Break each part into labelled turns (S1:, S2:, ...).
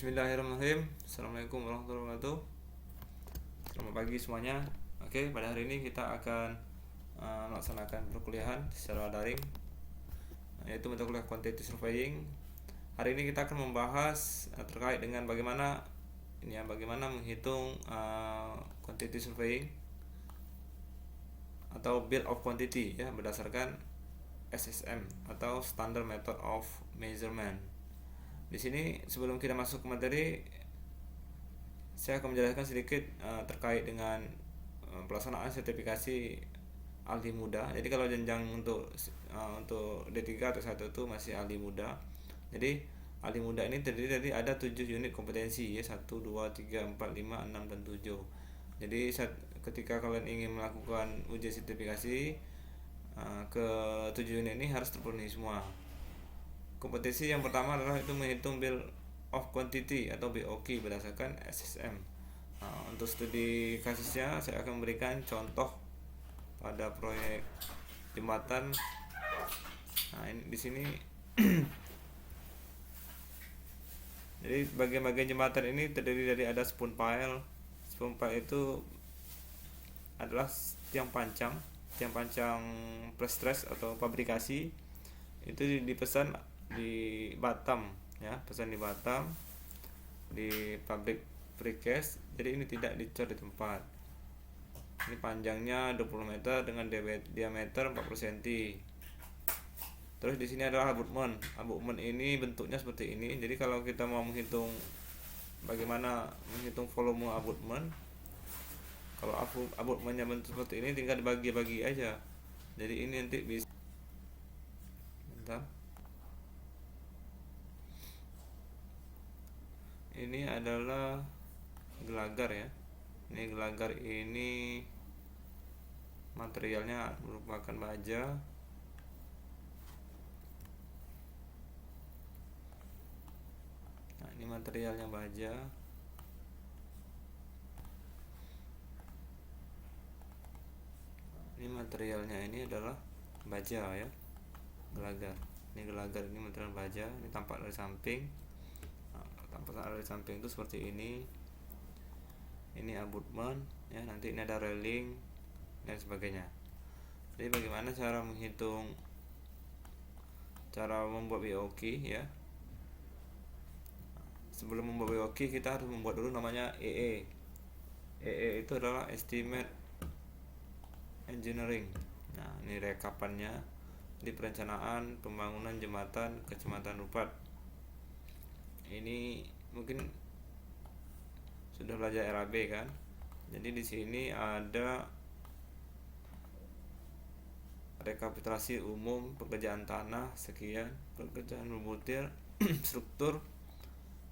S1: Bismillahirrahmanirrahim. Assalamualaikum warahmatullahi wabarakatuh. Selamat pagi semuanya. Oke, pada hari ini kita akan melaksanakan perkuliahan secara daring, yaitu mata kuliah Quantitative Surveying. Hari ini kita akan membahas terkait dengan bagaimana menghitung quantitative surveying atau Bill of Quantity ya, berdasarkan SSM atau Standard Method of Measurement. Di sini sebelum kita masuk ke materi, saya akan menjelaskan sedikit terkait dengan pelaksanaan sertifikasi ahli muda. Jadi kalau jenjang untuk D3 atau 1 itu masih ahli muda. Jadi ahli muda ini terdiri dari ada 7 unit kompetensi ya, 1 2 3 4 5 6 dan 7. Jadi ketika kalian ingin melakukan ujian sertifikasi ke 7 unit ini harus terpenuhi semua. Kompetensi yang pertama adalah itu menghitung Bill of Quantity atau BOQ berdasarkan SSM. Untuk studi kasusnya saya akan memberikan contoh pada proyek jembatan. Ini di sini jadi bagian-bagian jembatan ini terdiri dari ada spoon pile. Spoon pile itu adalah tiang pancang pre-stress atau fabrikasi. Itu dipesan di Batam ya, pesan di Batam di pabrik precast. Jadi ini tidak dicor di tempat. Ini panjangnya 20 meter dengan diameter 40 cm. Terus di sini adalah abutment. Abutment ini bentuknya seperti ini. Jadi kalau kita mau menghitung bagaimana menghitung volume abutment, kalau abutmentnya bentuk seperti ini tinggal dibagi-bagi aja. Jadi ini nanti bisa ini adalah gelagar ya. Ini gelagar ini materialnya merupakan baja. Ini materialnya baja. Ini materialnya ini adalah baja ya. Gelagar. Ini gelagar, ini material baja. Ini tampak dari samping. Tampak dari samping itu seperti ini. Ini abutment ya, nanti ini ada railing dan sebagainya. Jadi bagaimana cara membuat BOQ ya. Sebelum membuat BOQ kita harus membuat dulu namanya EE. EE itu adalah Estimate Engineering. Nah, ini rekapannya di perencanaan pembangunan jembatan Kecamatan Rupat. Ini mungkin sudah belajar RAB kan. Jadi di sini ada rekapitulasi umum pekerjaan tanah sekian, pekerjaan berbutir struktur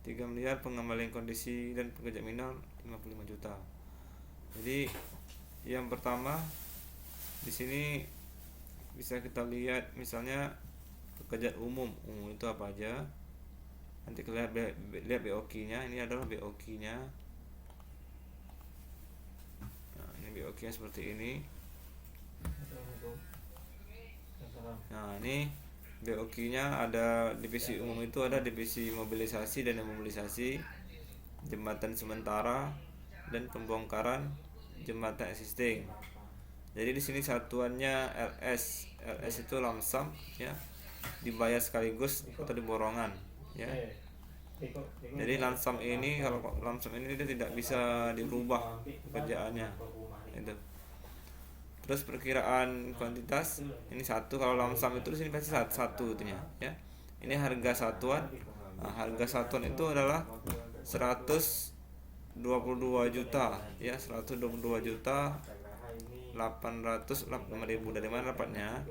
S1: 3 miliar, pengembalian kondisi dan pekerjaan minor 55 juta. Jadi yang pertama di sini bisa kita lihat misalnya pekerjaan umum itu apa aja. Nanti kita lihat BOQ-nya. Ini adalah BOQ-nya. Nah, ini BOQ-nya seperti ini. Nah, ini BOQ-nya ada divisi umum, itu ada divisi mobilisasi dan demobilisasi, jembatan sementara dan pembongkaran jembatan existing. Jadi di sini satuannya LS. LS itu lump sum ya, dibayar sekaligus atau di borongan ya. Jadi lump sum ini, kalau lump sum ini dia tidak bisa dirubah pekerjaannya itu. Terus perkiraan kuantitas ini satu, kalau lump sum itu di sini pasti satu itunya ya. Ini harga satuan. Nah, harga satuan itu adalah 122 juta ya, 122 juta 805.000. Dari mana dapatnya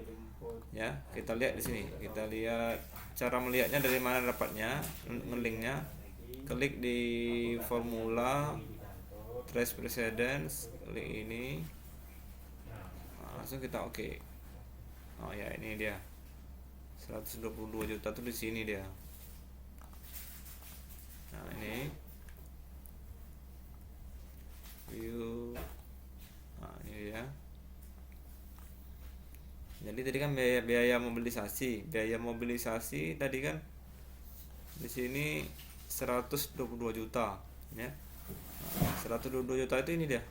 S1: ya? Kita lihat di sini. Kita lihat cara melihatnya dari mana dapatnya, ngelinknya. Klik di formula trace precedence, klik ini. Langsung kita oke. Oh ya, ini dia. 122 juta tuh di sini dia. Nah, ini view. Nah, ini dia. Jadi tadi kan biaya mobilisasi tadi kan di sini 122 juta ya. 122 juta itu ini dia.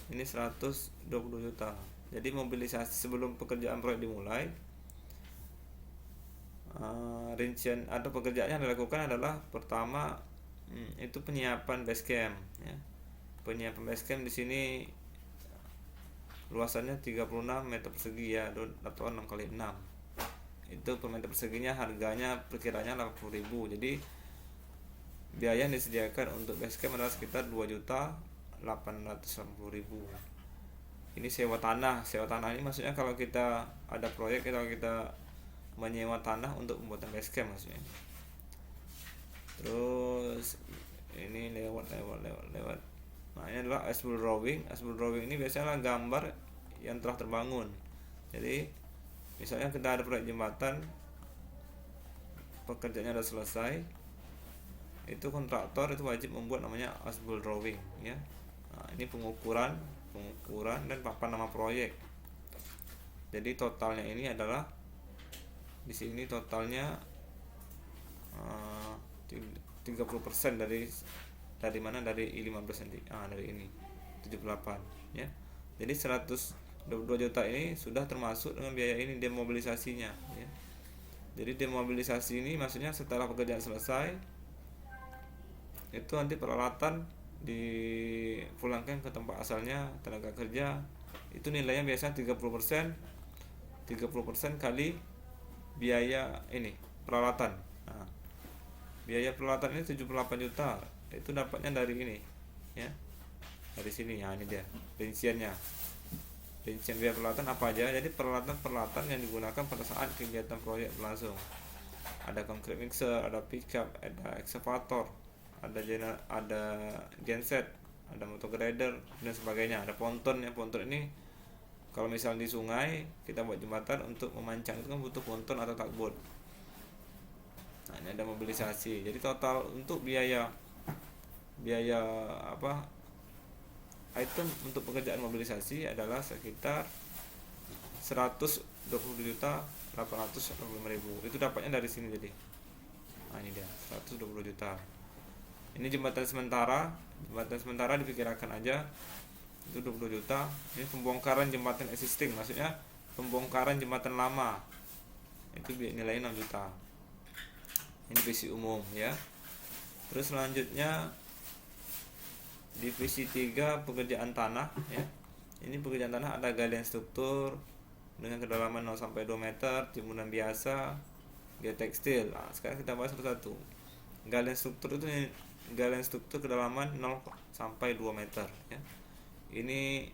S1: Ini 122 juta. Jadi mobilisasi sebelum pekerjaan proyek dimulai, rincian atau pekerjaan yang dilakukan adalah pertama itu penyiapan base camp ya. Penyiapan base camp di sini luasannya 36 meter persegi ya, atau 6 kali 6. Itu per meter perseginya harganya perkiranya 80.000. Jadi biaya yang disediakan untuk base camp adalah sekitar 2.880.000. Ini sewa tanah. Sewa tanah ini maksudnya kalau kita ada proyek, kalau kita menyewa tanah untuk pembuatan base camp maksudnya. Terus ini lewat. Nah, ini adalah as-built drawing. As-built drawing ini biasanya gambar yang telah terbangun. Jadi misalnya kita ada proyek jembatan, pekerjaannya sudah selesai, itu kontraktor itu wajib membuat namanya as-built drawing ya. Nah, ini pengukuran dan papan nama proyek. Jadi totalnya ini adalah di sini totalnya 30% dari mana, dari 15 cm. Dari ini 78 ya. Jadi 122 juta ini sudah termasuk dengan biaya ini demobilisasinya ya. Jadi demobilisasi ini maksudnya setelah pekerjaan selesai itu nanti peralatan dipulangkan ke tempat asalnya, tenaga kerja itu nilainya biasanya 30% kali biaya ini peralatan. Nah, biaya peralatan ini 78 juta. Itu dapatnya dari ini ya. Dari sini ya, ini dia rinciannya. Rincian biaya peralatan apa aja. Jadi peralatan yang digunakan pada saat kegiatan proyek berlangsung. Ada concrete mixer, ada pickup, ada excavator, ada genset, ada motor grader dan sebagainya. Ada ponton ya. Ponton ini kalau misalnya di sungai kita buat jembatan, untuk memancang itu kan butuh ponton atau tugboat. Nah, ini ada mobilisasi. Jadi total untuk biaya item untuk pekerjaan mobilisasi adalah sekitar 120.885.000. Itu dapatnya dari sini jadi. Nah, ini dia 120 juta. Ini jembatan sementara diperkirakan aja itu 20 juta. Ini pembongkaran jembatan existing, maksudnya pembongkaran jembatan lama, itu nilainya 6 juta. Ini visi umum ya. Terus selanjutnya divisi 3 pekerjaan tanah ya. Ini pekerjaan tanah ada galian struktur dengan kedalaman 0 sampai 2 meter, timbunan biasa, geotekstil. Nah, sekarang kita bahas satu-satu. Galian struktur kedalaman 0 sampai 2 meter ya. Ini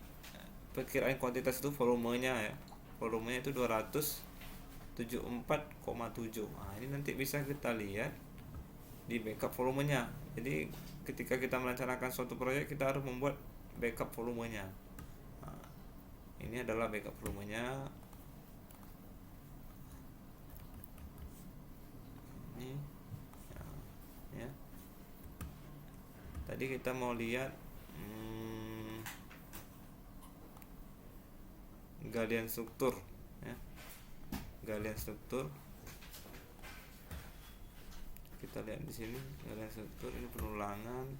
S1: perkiraan kuantitas itu volumenya ya. Volumenya itu 274,7. Nah, ini nanti bisa kita lihat di backup volumenya. Jadi ketika kita merencanakan suatu proyek, kita harus membuat backup volumenya. Nah, ini adalah backup volumenya. Ini ya. Tadi kita mau lihat galian struktur ya. Galian struktur kita lihat di sini. Galian struktur ini penulangan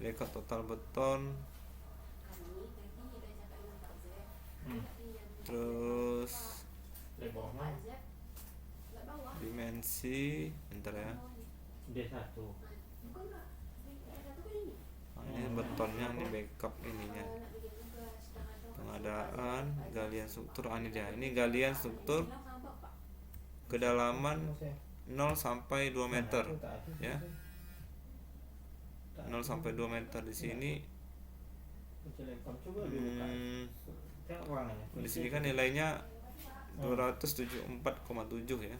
S1: lekat total beton, terus dimensi, bentar ya.
S2: D1.
S1: Nah, ini betonnya, ini backup ininya, pengadaan galian struktur. Ini dia, ini galian struktur kedalaman 0 sampai 2 meter ya. 0 sampai 2 meter di sini. Di sini kan nilainya 274,7 ya.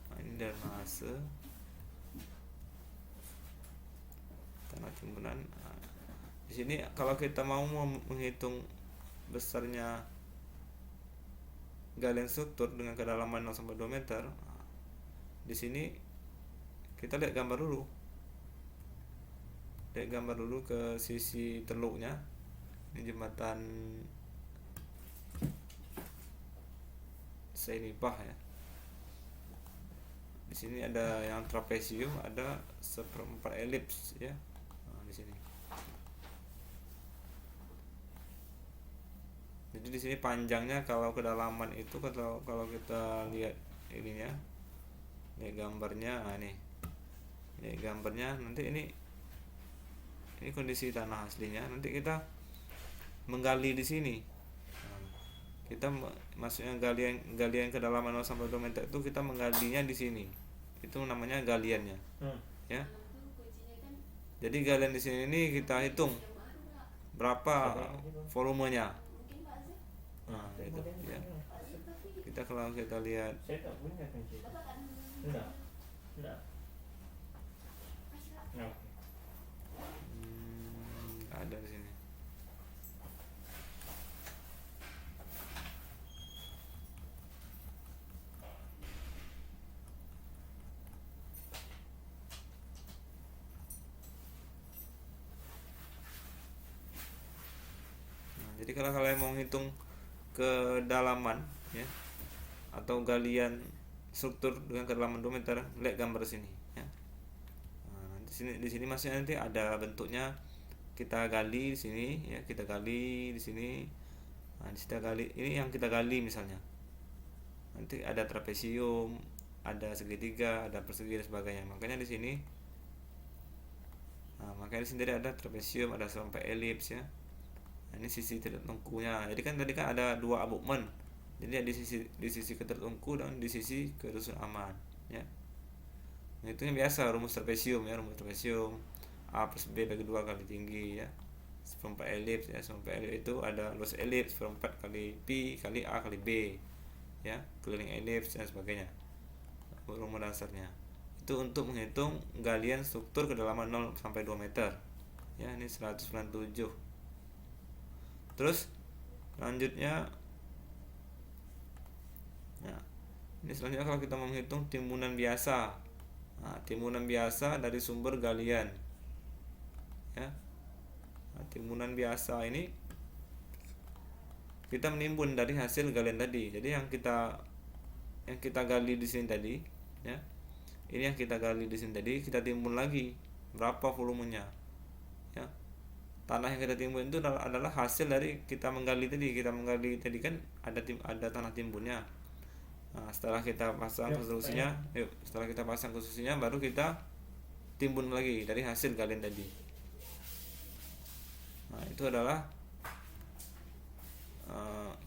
S1: Nah, ini drainase, tanah timbunan. Nah, di sini kalau kita mau menghitung besarnya galian struktur dengan kedalaman 0 sampai 2 meter, di sini kita lihat gambar dulu ke sisi teluknya. Ini jembatan Sainipah ya. Di sini ada yang trapesium, ada seperempat elips ya. Nah, di sini. Jadi di sini panjangnya kalau kedalaman itu kalau kita lihat ininya, lihat gambarnya, nah nih. Lihat gambarnya nanti ini kondisi tanah aslinya. Nanti kita menggali di sini. Kita maksudnya galian kedalaman 0 sampai 2 meter itu kita menggalinya di sini. Itu namanya galiannya. Ya. Jadi galian di sini ini kita hitung berapa volumenya. Nah, itu ya. Kalau kita lihat ada di sini. Jadi kalau kalian mau hitung kedalaman ya atau galian struktur dengan kedalaman 2 meter, lihat gambar sini ya. Nah, di sini masih nanti ada bentuknya. Kita gali di sini ya, kita gali di sini. Nah, di sini gali, ini yang kita gali misalnya. Nanti ada trapesium, ada segitiga, ada persegi dan sebagainya. Makanya di sini ada trapesium, ada sampai elips ya. Nah, ini sisi tertengkunya. Jadi kan tadi kan ada 2 abutment. Jadi di sisi ketertengku dan di sisi kerusun aman ya. Nah, itu yang biasa rumus trapesium ya, A plus B bagi 2 kali tinggi ya. Seperempat elips ya, seperempat elips itu ada luas elips seperempat kali pi kali A kali B ya, keliling elips dan sebagainya. Rumus dasarnya. Itu untuk menghitung galian struktur kedalaman 0 sampai 2 meter. Ya, ini 197. Terus selanjutnya, nah ini selanjutnya kalau kita menghitung timbunan biasa. Nah, timbunan biasa dari sumber galian ya. Nah, timbunan biasa ini kita menimbun dari hasil galian tadi. Jadi yang kita gali di sini tadi ya, ini yang kita gali di sini tadi kita timbun lagi berapa volumenya ya. Tanah yang kita timbun itu adalah hasil dari kita menggali tadi. Kan ada tanah timbunnya. Nah, setelah kita pasang konstruksinya, baru kita timbun lagi dari hasil galian tadi. Nah, itu adalah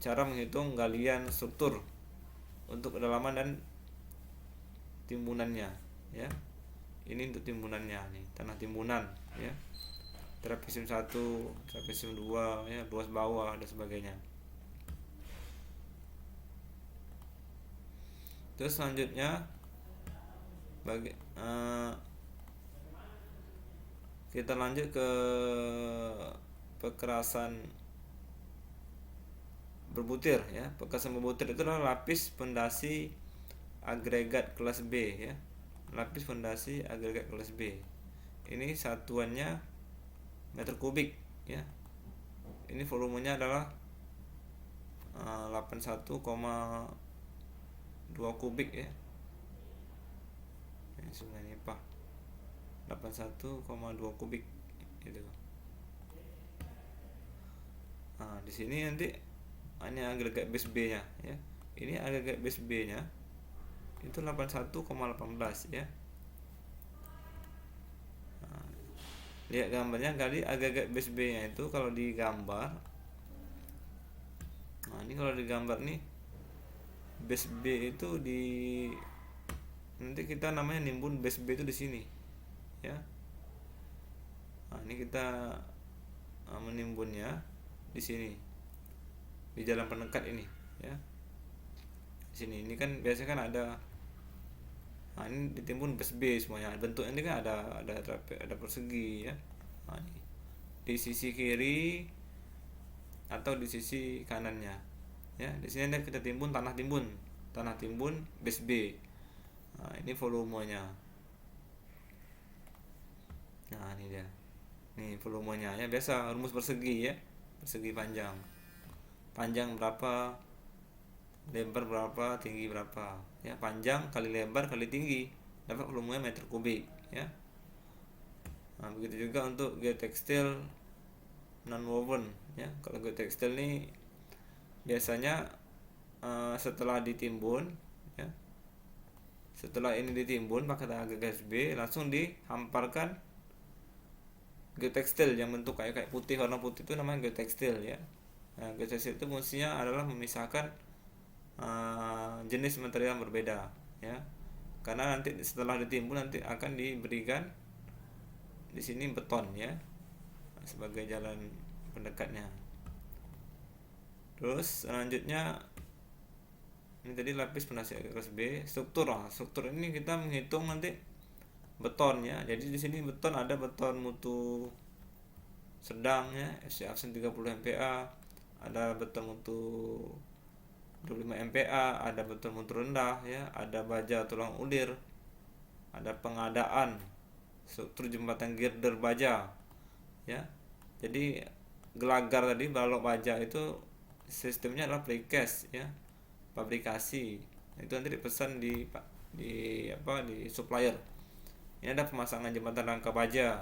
S1: cara menghitung galian struktur untuk kedalaman dan timbunannya ya. Ini untuk timbunannya nih, tanah timbunan ya. Trapesium 1, trapesium 2 ya, luas bawah dan sebagainya. Terus selanjutnya kita lanjut ke pekerasan berbutir ya. Pekerasan berbutir itu adalah lapis fondasi agregat kelas B ya. Lapis fondasi agregat kelas B. Ini satuannya meter kubik ya. Ini volumenya adalah 81,2 kubik ya. Ini sebenarnya 81,2 kubik itu. Nah, di sini nanti hanya agregat base B-nya ya. Ini agregat base B-nya itu 81,18 ya. Lihat gambarnya kali agregat base B nya itu kalau digambar. Nah, ini kalau digambar nih base B itu nanti kita namanya nimbun base B itu di sini ya. Nah, ini kita menimbunnya di sini di jalan penekat ini ya. Di sini ini kan biasanya kan ada. Nah, ini ditimbun base B semuanya. Bentuknya ini kan ada persegi ya. Nah, ini di sisi kiri atau di sisi kanannya ya. Di sini kita timbun tanah timbun base B. Nah, ini volumenya Nih volumenya ya, biasa rumus persegi ya, persegi panjang. Panjang berapa, lebar berapa, tinggi berapa. Ya, panjang kali lebar kali tinggi dapat volumenya meter kubik ya. Nah, begitu juga untuk geotekstil nonwoven ya. Kalau geotekstil ini biasanya setelah ditimbun ya, setelah ini ditimbun pakai tenaga gas B, langsung dihamparkan geotekstil yang bentuk kayak putih, warna putih itu namanya geotekstil ya. Nah, geotekstil itu fungsinya adalah memisahkan jenis material yang berbeda ya, karena nanti setelah ditimbun nanti akan diberikan di sini beton ya sebagai jalan pendekatnya. Terus selanjutnya ini tadi lapis penasihat kelas B. Struktur ini kita menghitung nanti beton ya. Jadi di sini beton ada beton mutu sedang ya, FC absen 30 MPa, ada beton mutu 25 MPa, ada beton mutu rendah ya, ada baja tulang ulir, ada pengadaan struktur jembatan girder baja ya. Jadi gelagar tadi balok baja itu sistemnya adalah precast ya, fabrikasi. Itu nanti dipesan di supplier. Ini ada pemasangan jembatan rangka baja,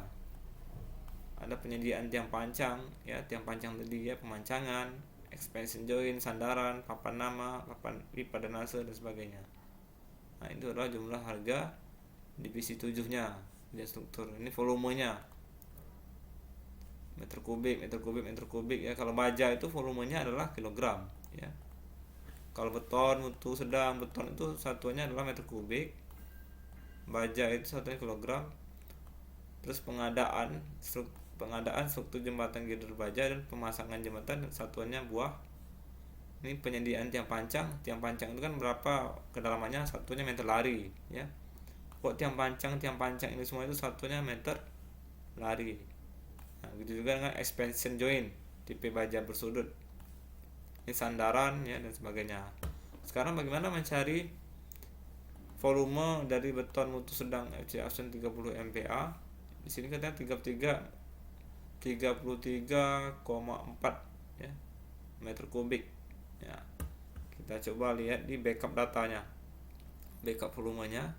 S1: ada penyediaan tiang pancang ya, tiang pancang tadi ya, pemancangan, expansion joint, sandaran, papan nama, papan pipa drainase dan sebagainya. Nah, itu adalah jumlah harga divisi 7-nya dia struktur. Ini volumenya meter kubik ya. Kalau baja itu volumenya adalah kilogram ya. Kalau beton mutu sedang, beton itu satuannya adalah meter kubik, baja itu satunya kilogram. Terus pengadaan struktur jembatan girder baja dan pemasangan jembatan satuannya buah. Ini penyediaan tiang pancang itu kan berapa kedalamannya, satunya meter lari ya. Kok tiang pancang ini semua itu satunya meter lari. Nah, begitu juga dengan expansion joint tipe baja bersudut, ini sandaran ya dan sebagainya. Sekarang bagaimana mencari volume dari beton mutu sedang FC absen 30 MPa? Di sini katanya 33,4 ya, meter kubik ya. Kita coba lihat di backup datanya, backup volumenya.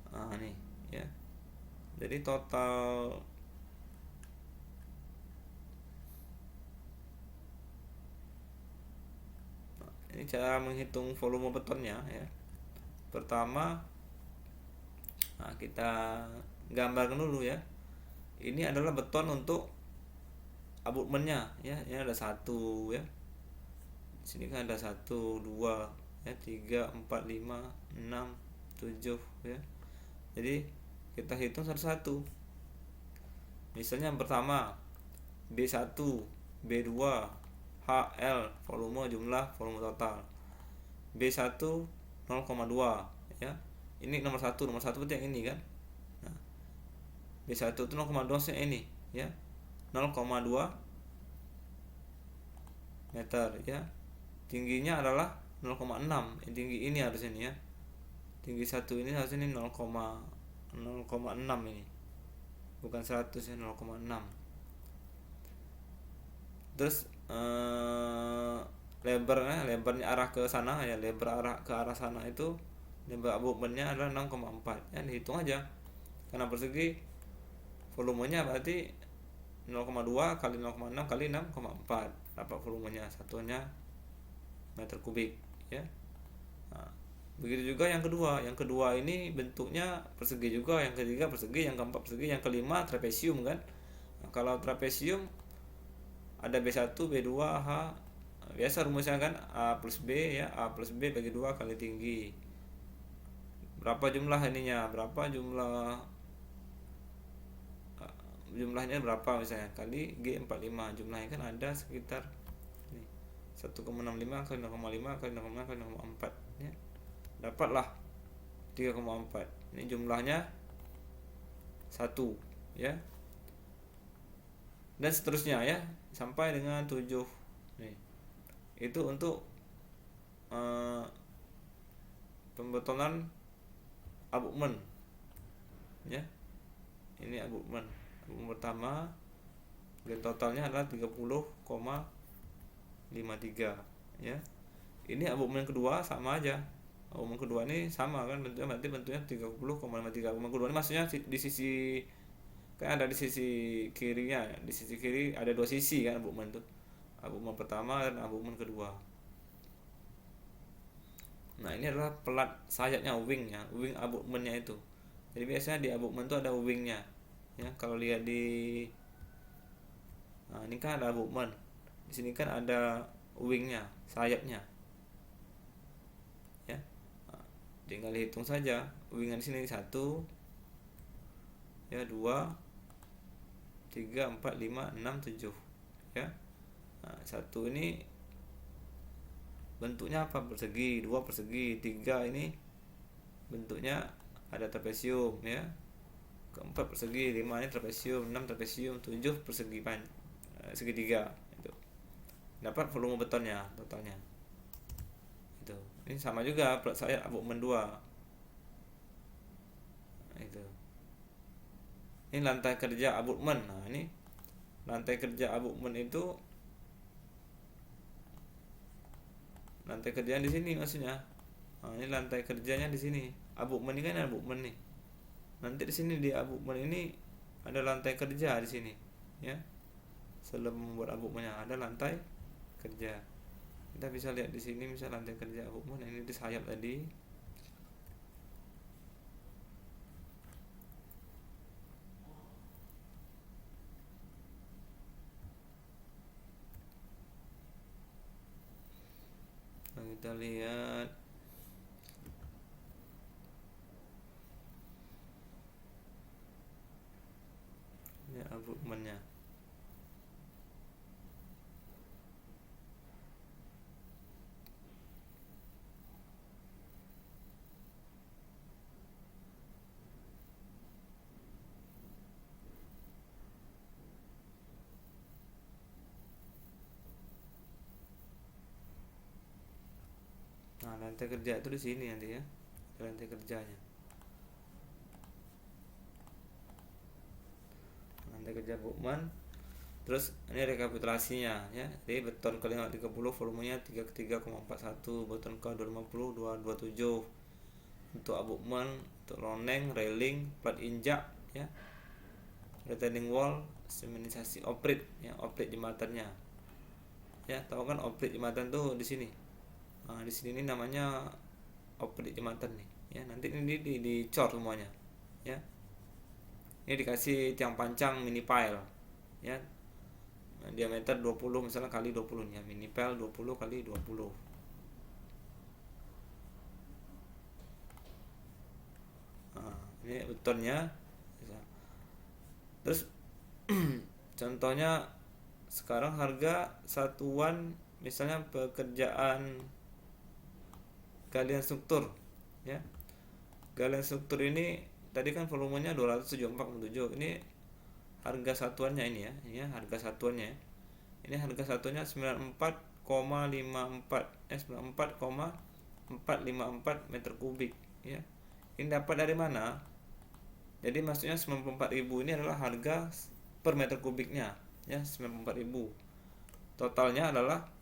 S1: Nah, nih ya. Jadi total ini cara menghitung volume betonnya ya. Pertama, nah kita gambarkan dulu ya. Ini adalah beton untuk abutmennya ya. Ini ada 1 ya. Di sini kan ada 1, 2 ya, 3, 4, 5, 6, 7 ya. Jadi kita hitung satu-satu. Misalnya yang pertama B1, B2, HL volume total. B1 0,2 ya. Ini nomor 1 berarti yang ini kan. Nah, B1 itu 0,2 ini ya. 0,2 meter ya. Tingginya adalah 0,6. Tinggi ini harusnya ini ya. Tinggi 1 ini harusnya ini 0,6 ini. Bukan 100 ya, 0,6. Terus lebarnya arah ke sana ya, lebar arah ke arah sana itu lebar abutmennya adalah 6,4 ya, dihitung aja karena persegi volumenya berarti 0,2 kali 0,6 kali 6,4 dapat volumenya, satunya meter kubik ya. Nah, begitu juga yang kedua ini bentuknya persegi juga, yang ketiga persegi, yang keempat persegi, yang kelima trapesium kan. Nah, kalau trapesium ada B1, B2, H. Biasa rumusnya kan A plus B ya, A plus B bagi 2 kali tinggi. Berapa jumlah ininya? Berapa jumlahnya berapa misalnya kali G45. Jumlahnya kan ada sekitar 1,65 kali 0,5 kali 0,5 kali 0,4 ya. Dapatlah 3,4. Ini jumlahnya 1 ya. Dan seterusnya ya sampai dengan 7 nih. Itu untuk pembetonan abutmen ya. Ini abutmen Abutmen pertama totalnya adalah 30,53 ya. Ini abutmen kedua sama aja. Abutmen kedua ini sama kan bentuknya, berarti bentuknya 30,53. Abutmen kedua ini maksudnya di sisi, kan ada di sisi kirinya. Di sisi kiri ada dua sisi kan abutmen itu. Abutmen pertama dan abutmen kedua. Nah, ini adalah pelat sayapnya, wingnya, wing abutmennya itu. Jadi biasanya di abutmen itu ada wingnya. Ya, kalau lihat di, nah ini kan ada abutmen. Di sini kan ada wingnya, sayapnya. Ya. Nah, tinggal hitung saja. Wingnya di sini 1, ya 2, 3, 4, 5, 6, 7. Ya. Nah, 1 ini bentuknya apa? Persegi. 2 persegi. 3 ini bentuknya ada trapesium ya. Keempat persegi. 5 ini trapesium. 6 trapesium. 7 persegi segitiga itu. Dapat volume betonnya totalnya itu. Ini sama juga pelat sayap abutmen 2 itu. Ini lantai kerja abutmen. Nah, ini lantai kerja abutmen itu, lantai kerjaan di sini maksudnya. Nah, ini lantai kerjanya di sini. Abutmen ini kan abutmen nih. Nanti di sini di abutmen ini ada lantai kerja di sini, ya. Sebelum membuat abutmennya ada lantai kerja. Kita bisa lihat di sini misal lantai kerja abutmen ini di sayap tadi. Nah, kita lihat ya abutmennya. Nah, lantai kerja itu di sini nanti ya. Lantai kerjanya. Lantai kerja abutmen. Terus ini rekapitulasinya ya. Jadi beton K530 volumenya 33,41, beton K250 227. Untuk abutmen, untuk loneng, railing, plat injak ya. Retaining wall, seminisasi oprit ya, oprit jembatannya. Ya, tahu kan oprit jembatan tuh di sini. Nah, di sini ini namanya oprit jembatan nih ya. Nanti ini dicor semuanya ya. Ini dikasih tiang pancang mini pile ya. Nah, diameter 20 misalnya kali 20 nih ya, mini pile 20 kali 20. Nah, ini betonnya. Terus contohnya sekarang harga satuan misalnya pekerjaan galian struktur ya. Galian struktur ini tadi kan volumenya 274,7. Ini harga satuannya ini ya. Ini ya, harga satuannya. Ini harga satuannya 94,54 94,454 meter kubik ya. Ini dapat dari mana? Jadi maksudnya 94.000 ini adalah harga per meter kubiknya ya, 94.000. Totalnya adalah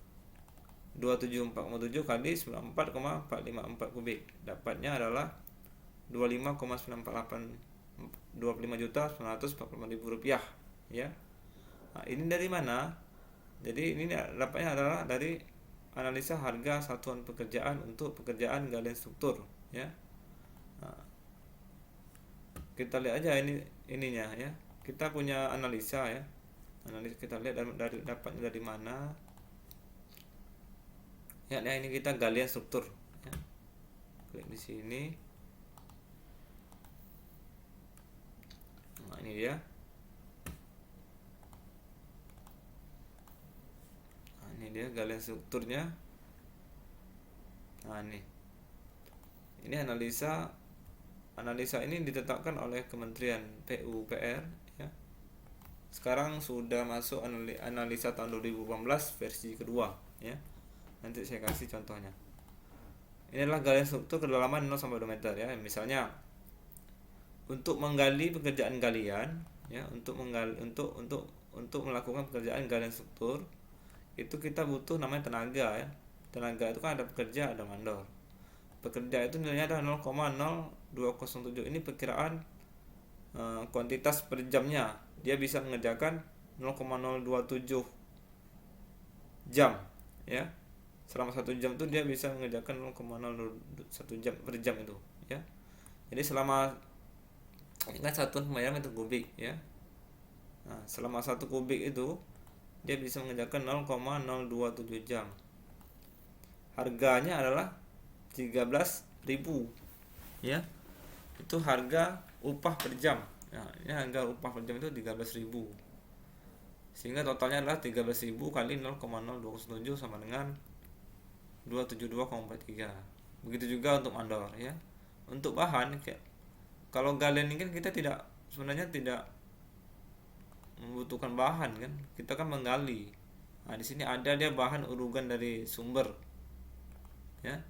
S1: 2747 kali 94,454 kubik. Dapatnya adalah 25,948 rupiah ya. Nah, ini dari mana? Jadi ini dapatnya adalah dari analisa harga satuan pekerjaan untuk pekerjaan galian struktur ya. Nah, kita lihat aja ininya ya. Kita punya analisa ya. Analisa kita lihat dari dapatnya dari mana. Ya, nah ini kita galian struktur ya. Klik di sini. Nah, ini dia. Nah, ini dia galian strukturnya. Nah, ini analisa ini ditetapkan oleh Kementerian PUPR ya. Sekarang sudah masuk analisa tahun 2018 versi kedua ya. Nanti saya kasih contohnya. Ini adalah galian struktur kedalaman 0 sampai 2 meter ya. Misalnya untuk menggali pekerjaan galian ya, untuk menggali untuk melakukan pekerjaan galian struktur itu kita butuh namanya tenaga ya. Tenaga itu kan ada pekerja, ada mandor. Pekerja itu nilainya ada 0,0207. Ini perkiraan kuantitas per jamnya. Dia bisa mengerjakan 0,027 jam ya. Selama 1 jam itu dia bisa mengerjakan 0,01 jam per jam itu ya. Jadi selama ini kan satuan pembayaran meter kubik ya. Nah, selama 1 kubik itu dia bisa mengerjakan 0,027 jam. Harganya adalah 13.000 ya. Itu harga upah per jam. Nah, ini harga upah per jam itu 13.000. Sehingga totalnya adalah 13.000 kali 0,027 sama dengan 272,43. Begitu juga untuk mandor ya. Untuk bahan kalau galian ini kan kita sebenarnya tidak membutuhkan bahan kan. Kita kan menggali. Nah, di sini ada dia bahan urugan dari sumber. Ya.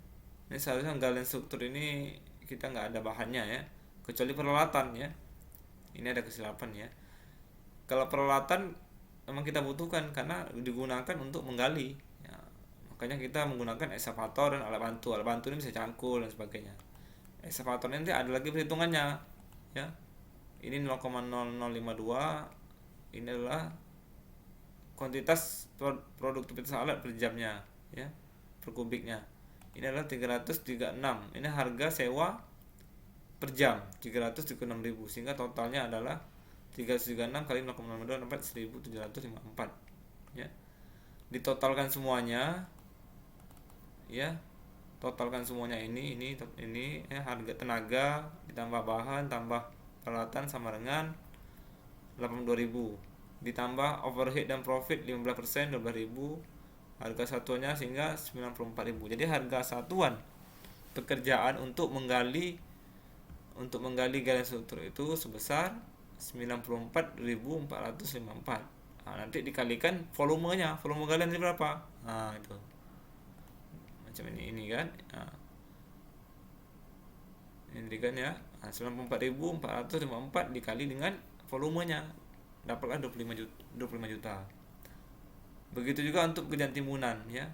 S1: Ini seharusnya galian struktur ini kita nggak ada bahannya ya, kecuali peralatan ya. Ini ada kesilapan ya. Kalau peralatan memang kita butuhkan karena digunakan untuk menggali ya. Makanya kita menggunakan ekskavator dan alat bantu. Alat bantu ini bisa cangkul dan sebagainya. Ekskavator nanti ada lagi perhitungannya ya. Ini 0,0052. Ini adalah kuantitas produktivitas alat per jamnya ya, per kubiknya. Ini adalah 336. Ini harga sewa per jam 336.000, sehingga totalnya adalah 336 kali 0,02 dapat 1754 ya. Ditotalkan semuanya ya. Totalkan semuanya ini ya, harga tenaga ditambah bahan tambah peralatan sama dengan 82.000, ditambah overhead dan profit 15% 12.000, harga satuannya sehingga 94.000. Jadi harga satuan pekerjaan untuk menggali galian struktur itu sebesar 94.454. Nah, nanti dikalikan volumenya, volume galian ini berapa? Nah, itu. Macam ini kan. Nah. Ini kan ya. Nah, 94.454 dikali dengan volumenya, dapatlah 25 juta. Begitu juga untuk pekerjaan timbunan ya.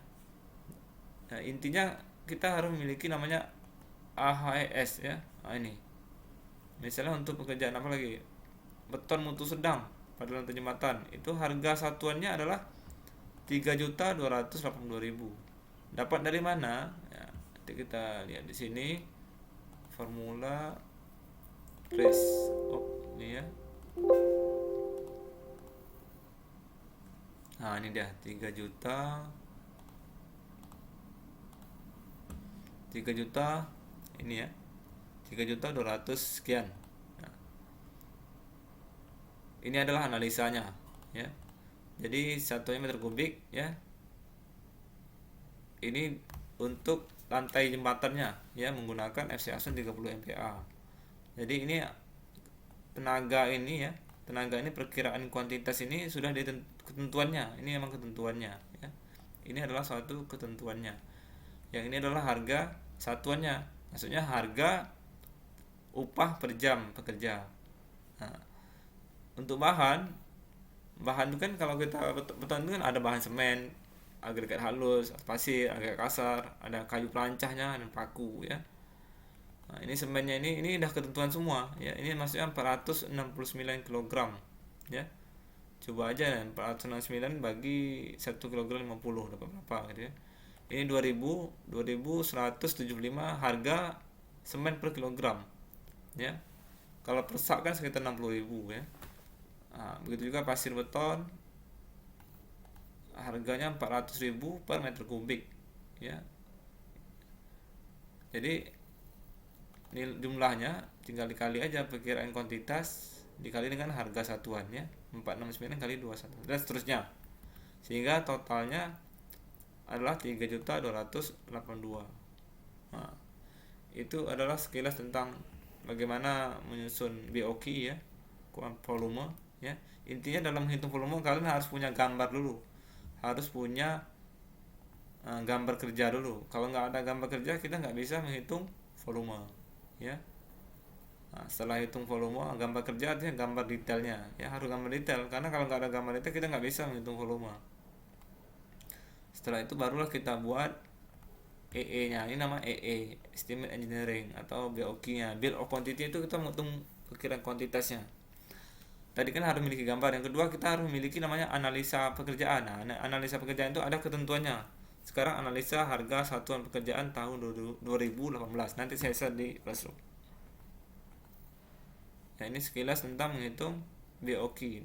S1: Nah, intinya kita harus memiliki namanya AHES ya. Nah, ini. Misalnya untuk pekerjaan apa lagi? Beton mutu sedang pada lantai jembatan, itu harga satuannya adalah 3.282.000. Dapat dari mana? Ya, nanti kita lihat di sini formula price. Oh, ini ya. Nah, ini dia 3 juta ini ya, 3.200 sekian. Nah, ini adalah analisanya ya. Jadi satunya meter kubik ya. Ini untuk lantai jembatannya ya, menggunakan FC Asun 30 MPa. Jadi ini tenaga ini ya, tenaga ini perkiraan kuantitas ini sudah di ketentuannya. Ini memang ketentuannya ya. Ini adalah suatu ketentuannya. Yang ini adalah harga satuannya, maksudnya harga upah per jam pekerja. Nah, untuk bahan itu kan kalau kita beton itu kan ada bahan semen, agregat halus, pasir, agregat kasar, ada kayu pelancahnya dan paku ya. Nah, ini semennya ini udah ketentuan semua ya. Ini maksudnya 469 kg ya. Coba aja 469 bagi 1 kg 50 dapat berapa gitu ya. Ini 2175 harga semen per kilogram ya. Kalau persak kan sekitar 60.000 ya. Nah, begitu juga pasir beton harganya 400.000 per meter kubik ya. Jadi ini jumlahnya tinggal dikali aja perkiraan kuantitas dikali dengan harga satuannya 469 kali 21 dan seterusnya, sehingga totalnya adalah 3.282. Nah, itu adalah sekilas tentang bagaimana menyusun BOQ ya, volume ya. Intinya dalam menghitung volume kalian harus punya gambar dulu, harus punya gambar kerja dulu. Kalau nggak ada gambar kerja kita nggak bisa menghitung volume ya. Nah, setelah hitung volume, gambar kerja artinya gambar detailnya, ya harus gambar detail, karena kalau nggak ada gambar detail kita nggak bisa menghitung volume. Setelah itu barulah kita buat EE-nya, ini nama EE, Estimate Engineering, atau BOQ-nya. Bill of Quantity itu kita menghitung perkiraan kuantitasnya. Tadi kan harus memiliki gambar. Yang kedua kita harus memiliki namanya analisa pekerjaan. Nah, analisa pekerjaan itu ada ketentuannya. Sekarang analisa harga satuan pekerjaan tahun 2018. Nanti saya share di Classroom. Nah, ini sekilas tentang menghitung BOQ.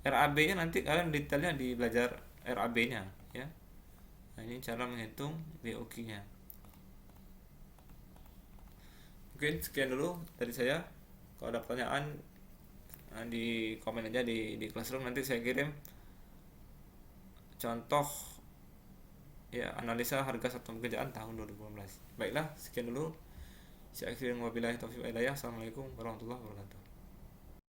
S1: RAB-nya nanti kalian detailnya di belajar RAB-nya, ya. Nah, ini cara menghitung BOQ-nya. Mungkin sekian dulu dari saya. Kalau ada pertanyaan di komen aja di Classroom, nanti saya kirim contoh ya analisa harga satuan pekerjaan tahun 2018. Baiklah, sekian dulu. Saya akhiri wabillahi taufiq wal hidayah. Assalamualaikum warahmatullahi wabarakatuh.